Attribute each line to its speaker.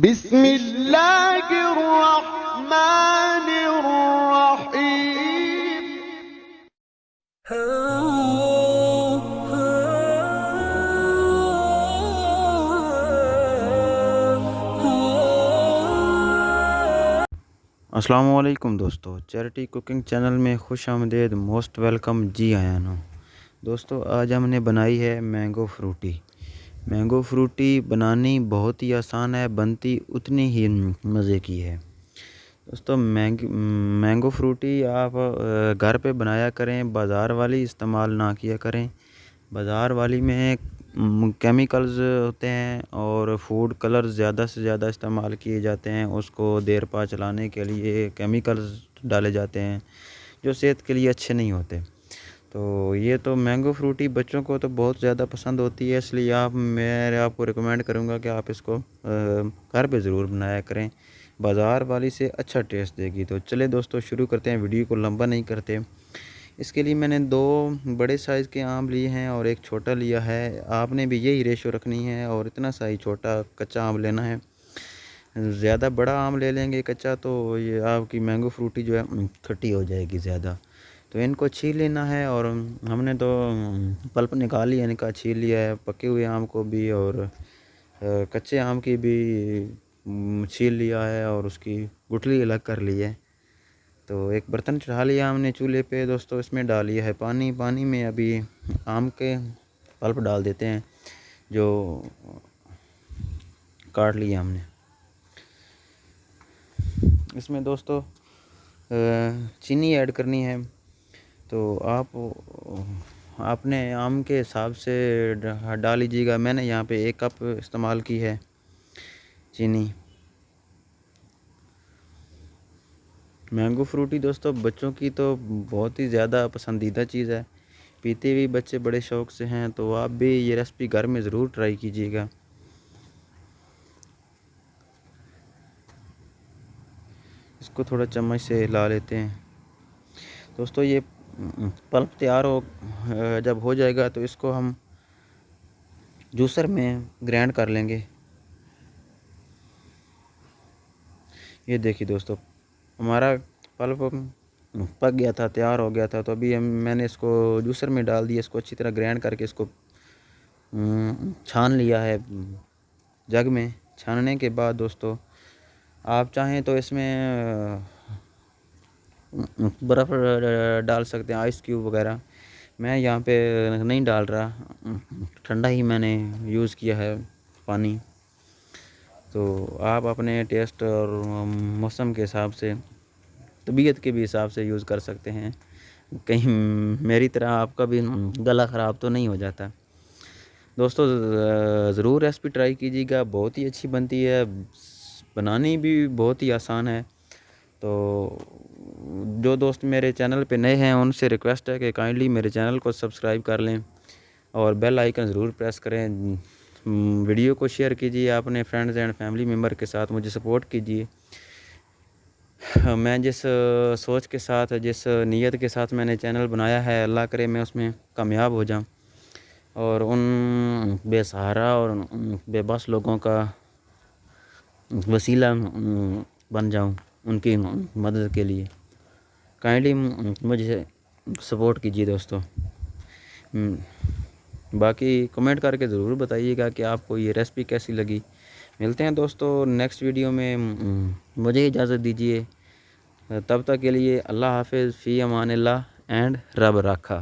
Speaker 1: बिस्मिल्लाहिर्रहमानिर्रहीम।
Speaker 2: अस्सलामुअलैकुम दोस्तों, चैरिटी कुकिंग चैनल में खुश आमदीद, मोस्ट वेलकम जी आया नो। दोस्तों आज हमने बनाई है मैंगो फ्रूटी। मैंगो फ्रूटी बनानी बहुत ही आसान है, बनती उतनी ही मज़े की है। दोस्तों मैंगो फ्रूटी आप घर पे बनाया करें, बाज़ार वाली इस्तेमाल ना किया करें। बाज़ार वाली में केमिकल्स होते हैं और फूड कलर्स ज़्यादा से ज़्यादा इस्तेमाल किए जाते हैं। उसको देर पा चलाने के लिए केमिकल्स डाले जाते हैं जो सेहत के लिए अच्छे नहीं होते। तो ये तो मैंगो फ्रूटी बच्चों को तो बहुत ज़्यादा पसंद होती है, इसलिए मैं आपको रिकमेंड करूँगा कि आप इसको घर पे ज़रूर बनाया करें। बाज़ार वाली से अच्छा टेस्ट देगी। तो चले दोस्तों शुरू करते हैं, वीडियो को लंबा नहीं करते। इसके लिए मैंने 2 बड़े साइज़ के आम लिए हैं और एक छोटा लिया है। आपने भी यही रेशो रखनी है और इतना सा ही छोटा कच्चा आम लेना है। ज़्यादा बड़ा आम ले लेंगे कच्चा तो ये आपकी मैंगो फ्रूटी जो है खट्टी हो जाएगी ज़्यादा। तो इनको छील लेना है और हमने तो पल्प निकाल लिया, इनका छील लिया है, पके हुए आम को भी और कच्चे आम की भी छील लिया है और उसकी गुठली अलग कर ली है। तो एक बर्तन चढ़ा लिया हमने चूल्हे पे दोस्तों, इसमें डाल लिया है पानी। पानी में अभी आम के पल्प डाल देते हैं जो काट लिया हमने। इसमें दोस्तों चीनी ऐड करनी है। तो आपने आम के हिसाब से डाल लीजिएगा। मैंने यहाँ पे 1 कप इस्तेमाल की है चीनी। मैंगो फ्रूटी दोस्तों बच्चों की तो बहुत ही ज़्यादा पसंदीदा चीज़ है, पीते भी बच्चे बड़े शौक़ से हैं। तो आप भी ये रेसिपी घर में ज़रूर ट्राई कीजिएगा। इसको थोड़ा चम्मच से हिला लेते हैं दोस्तों। ये पल्प तैयार जब हो जाएगा तो इसको हम जूसर में ग्राइंड कर लेंगे। ये देखिए दोस्तों हमारा पल्प पक गया था, तैयार हो गया था। तो अभी मैंने इसको जूसर में डाल दिया। इसको अच्छी तरह ग्राइंड करके इसको छान लिया है जग में। छानने के बाद दोस्तों आप चाहें तो इसमें बर्फ़ डाल सकते हैं, आइस क्यूब वगैरह। मैं यहाँ पे नहीं डाल रहा, ठंडा ही मैंने यूज़ किया है पानी। तो आप अपने टेस्ट और मौसम के हिसाब से, तबीयत के भी हिसाब से यूज़ कर सकते हैं। कहीं मेरी तरह आपका भी गला ख़राब तो नहीं हो जाता। दोस्तों ज़रूर रेसिपी ट्राई कीजिएगा, बहुत ही अच्छी बनती है, बनानी भी बहुत ही आसान है। तो जो दोस्त मेरे चैनल पे नए हैं उनसे रिक्वेस्ट है कि काइंडली मेरे चैनल को सब्सक्राइब कर लें और बेल आइकन ज़रूर प्रेस करें। वीडियो को शेयर कीजिए अपने फ्रेंड्स एंड फैमिली मेम्बर के साथ, मुझे सपोर्ट कीजिए। मैं जिस सोच के साथ, जिस नीयत के साथ मैंने चैनल बनाया है, अल्लाह करे मैं उसमें कामयाब हो जाऊं और उन बेसहारा और बेबस लोगों का वसीला बन जाऊं उनकी मदद के लिए। काइंडली मुझे सपोर्ट कीजिए दोस्तों। बाकी कमेंट करके ज़रूर बताइएगा कि आपको ये रेसिपी कैसी लगी। मिलते हैं दोस्तों नेक्स्ट वीडियो में। मुझे इजाज़त दीजिए, तब तक के लिए अल्लाह हाफिज़, फ़ी अमानिल्लाह एंड रब रखा।